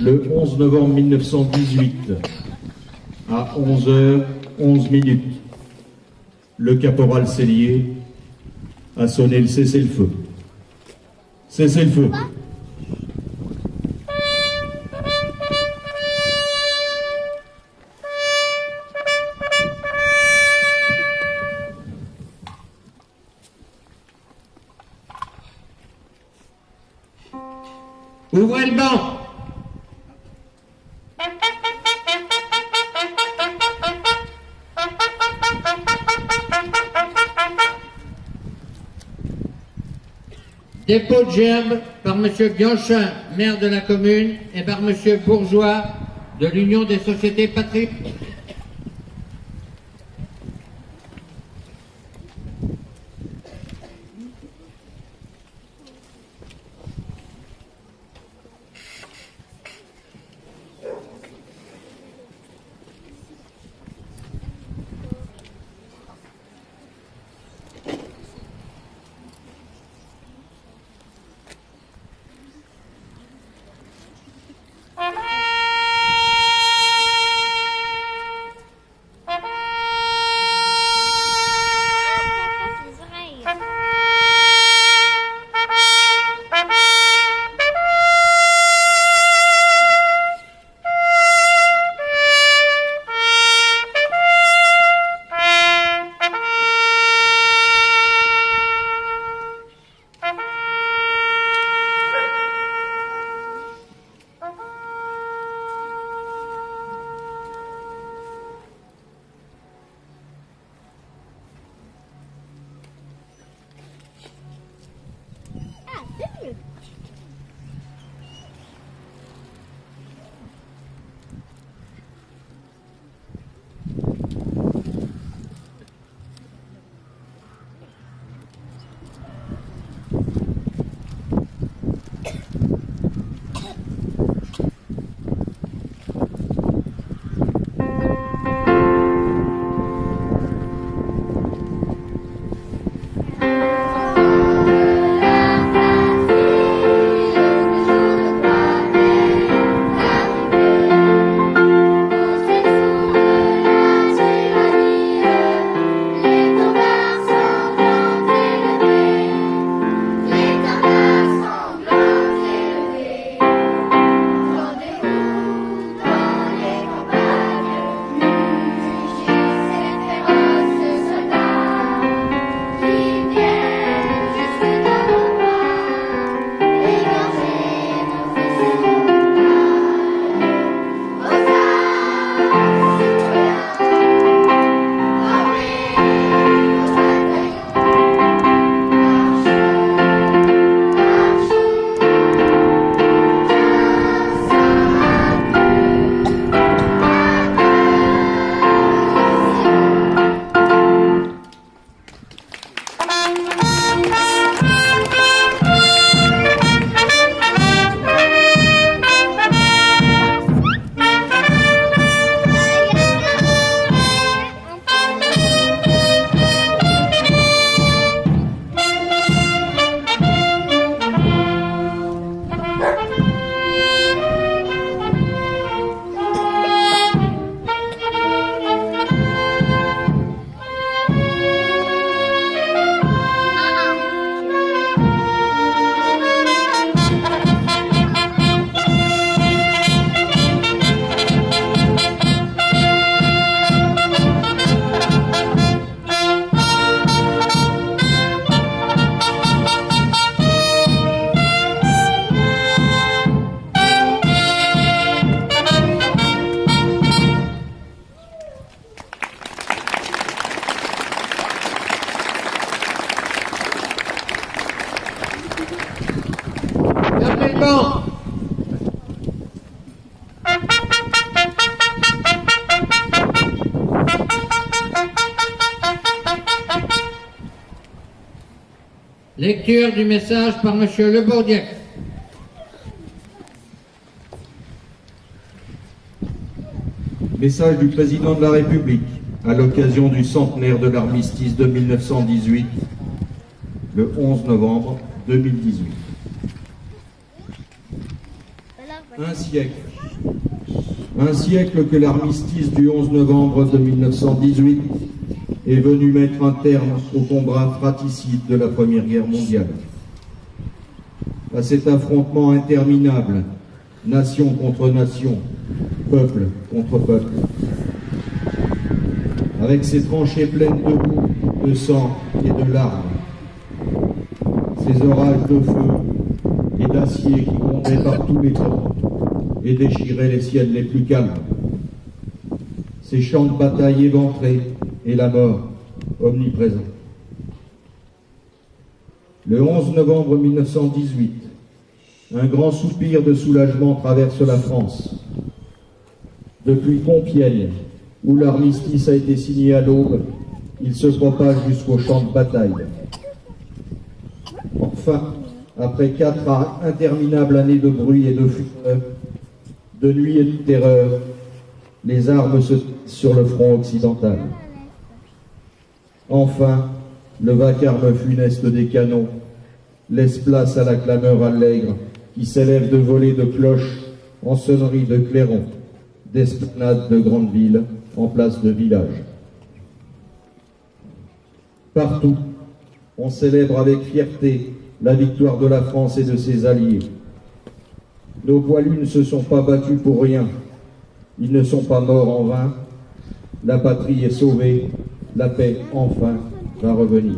Le 11 novembre 1918, à 11h11, le caporal Cellier a sonné le cessez-le-feu. Cessez-le-feu. Ouvrez le banc. Dépôt de gerbe par M. Bianchin, maire de la commune, et par M. Bourgeois de l'Union des sociétés patriotiques. Lecture du message par M. Le Bourdieu. Message du Président de la République à l'occasion du centenaire de l'armistice de 1918. le 11 novembre 2018. Un siècle que l'armistice du 11 novembre de 1918 est venu mettre un terme au combat fratricide de la Première Guerre mondiale. À cet affrontement interminable, nation contre nation, peuple contre peuple. Avec ses tranchées pleines de boue, de sang et de larmes, ces orages de feu et d'acier qui grondaient par tous les temps et déchiraient les ciels les plus calmes, ces champs de bataille éventrés et la mort omniprésente. Le 11 novembre 1918, un grand soupir de soulagement traverse la France. Depuis Compiègne, où l'armistice a été signé à l'aube, il se propage jusqu'au champ de bataille. Enfin, après 4 interminables années de bruit et de fureur, de nuit et de terreur, les armes se tissent sur le front occidental. Enfin, le vacarme funeste des canons laisse place à la clameur allègre qui s'élève de volées de cloches en sonneries de clairons, d'esplanades de grandes villes en place de villages. Partout, on célèbre avec fierté la victoire de la France et de ses alliés. Nos poilus ne se sont pas battus pour rien. Ils ne sont pas morts en vain. La patrie est sauvée. La paix, enfin, va revenir.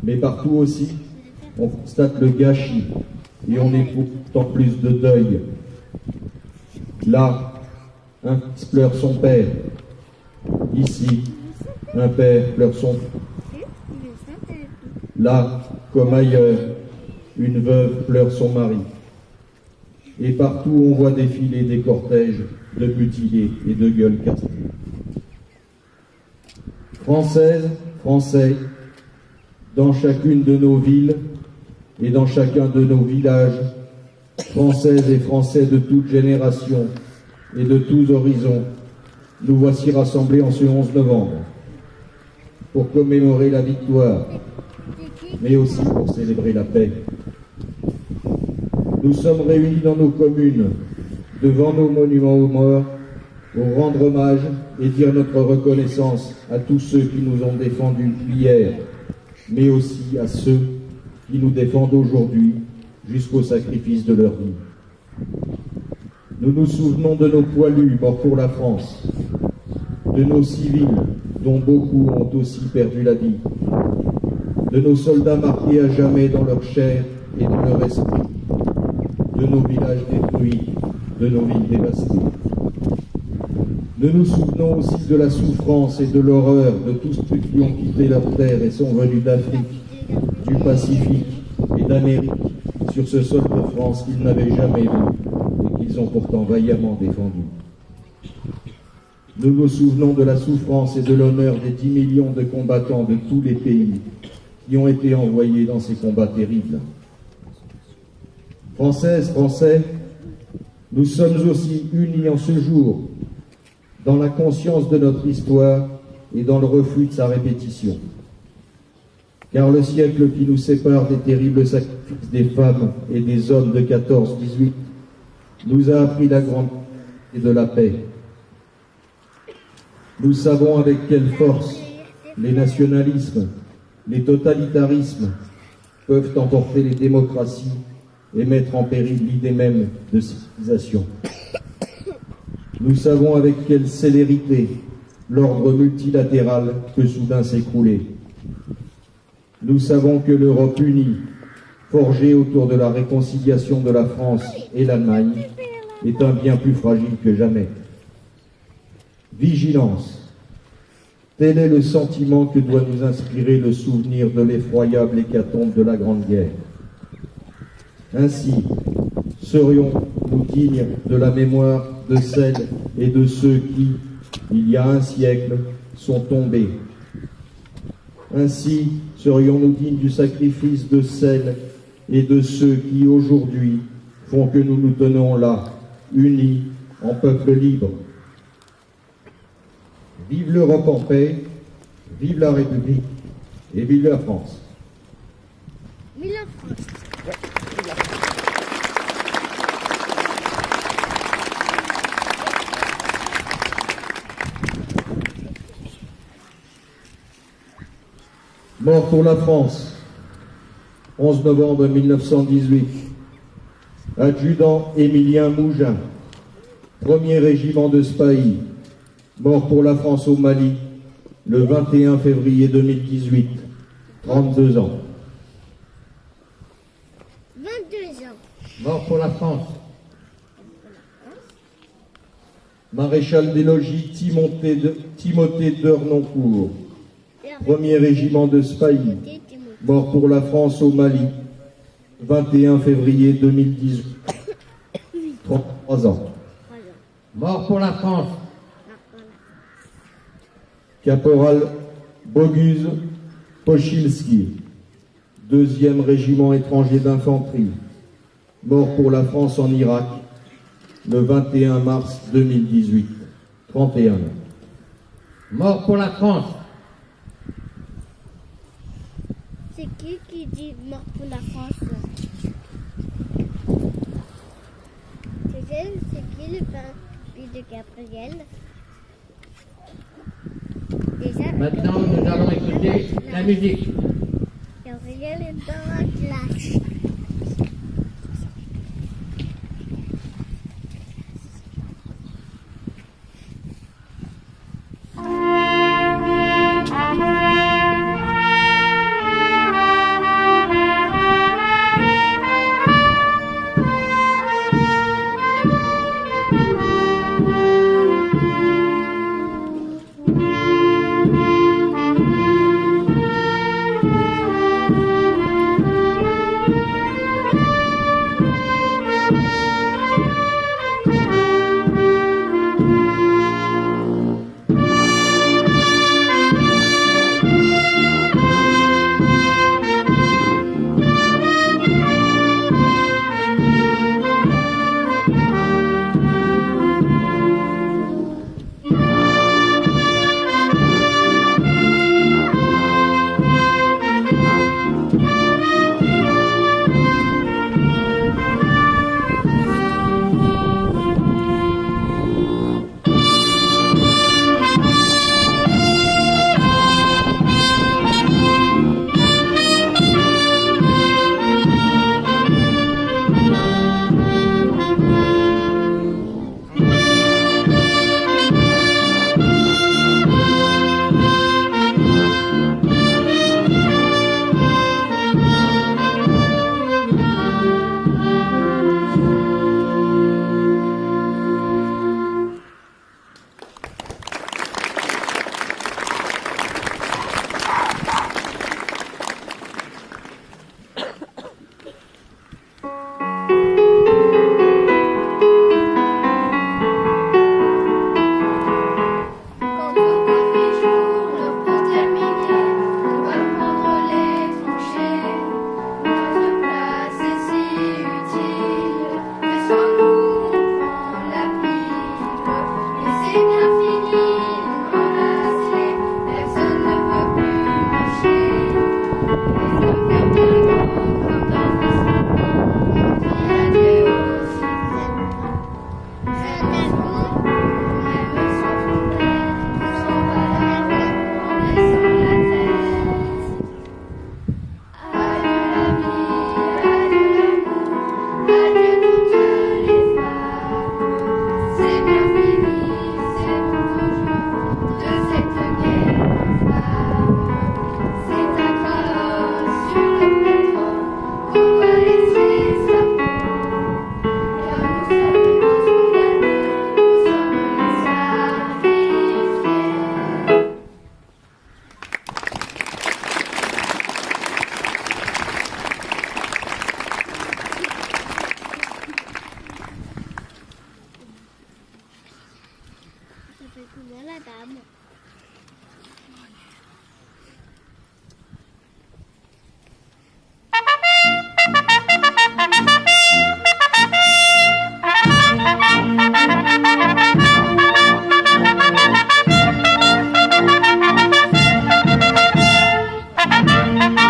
Mais partout aussi, on constate le gâchis et on éprouve tant plus de deuil. Là, un fils pleure son père. Ici, un père pleure son fils. Là, comme ailleurs, une veuve pleure son mari. Et partout, on voit défiler des cortèges de mutilés et de gueules cassées. Françaises, Français, dans chacune de nos villes et dans chacun de nos villages, Françaises et Français de toutes générations et de tous horizons, nous voici rassemblés en ce 11 novembre pour commémorer la victoire, mais aussi pour célébrer la paix. Nous sommes réunis dans nos communes, devant nos monuments aux morts, pour rendre hommage et dire notre reconnaissance à tous ceux qui nous ont défendus hier, mais aussi à ceux qui nous défendent aujourd'hui jusqu'au sacrifice de leur vie. Nous nous souvenons de nos poilus morts pour la France, de nos civils dont beaucoup ont aussi perdu la vie, de nos soldats marqués à jamais dans leur chair et dans leur esprit, de nos villages détruits, de nos villes dévastées. Nous nous souvenons aussi de la souffrance et de l'horreur de tous ceux qui ont quitté leur terre et sont venus d'Afrique, du Pacifique et d'Amérique sur ce sol de France qu'ils n'avaient jamais vu et qu'ils ont pourtant vaillamment défendu. Nous nous souvenons de la souffrance et de l'honneur des 10 millions de combattants de tous les pays qui ont été envoyés dans ces combats terribles. Françaises, Français, nous sommes aussi unis en ce jour dans la conscience de notre histoire et dans le refus de sa répétition. Car le siècle qui nous sépare des terribles sacrifices des femmes et des hommes de 14-18 nous a appris la grande et de la paix. Nous savons avec quelle force les nationalismes, les totalitarismes peuvent emporter les démocraties et mettre en péril l'idée même de civilisation. Nous savons avec quelle célérité l'ordre multilatéral peut soudain s'écrouler. Nous savons que l'Europe unie, forgée autour de la réconciliation de la France et l'Allemagne, est un bien plus fragile que jamais. Vigilance. Tel est le sentiment que doit nous inspirer le souvenir de l'effroyable hécatombe de la Grande Guerre. Ainsi, serions-nous dignes de la mémoire de celles et de ceux qui, il y a un siècle, sont tombés. Ainsi, serions-nous dignes du sacrifice de celles et de ceux qui, aujourd'hui, font que nous nous tenons là, unis, en peuple libre. Vive l'Europe en paix, vive la République Et vive la France. Vive la France. Mort pour la France, 11 novembre 1918. Adjudant Émilien Mougin, 1er régiment de Spahi, mort pour la France au Mali, le 21 février 2018, 32 ans. 22 ans. Mort pour la France. Maréchal des logis Timothée d'Ernoncourt, 1er régiment de Spahi, mort pour la France au Mali, 21 février 2018, 33 ans. Mort pour la France. Caporal Boguz Pochilski, 2e régiment étranger d'infanterie, mort pour la France en Irak, le 21 mars 2018, 31 ans. Mort pour la France. C'est qui dit mort pour la France? C'est qui le père de Gabriel? Déjà, Maintenant, nous allons écouter la musique. Gabriel est dans la classe. Merci.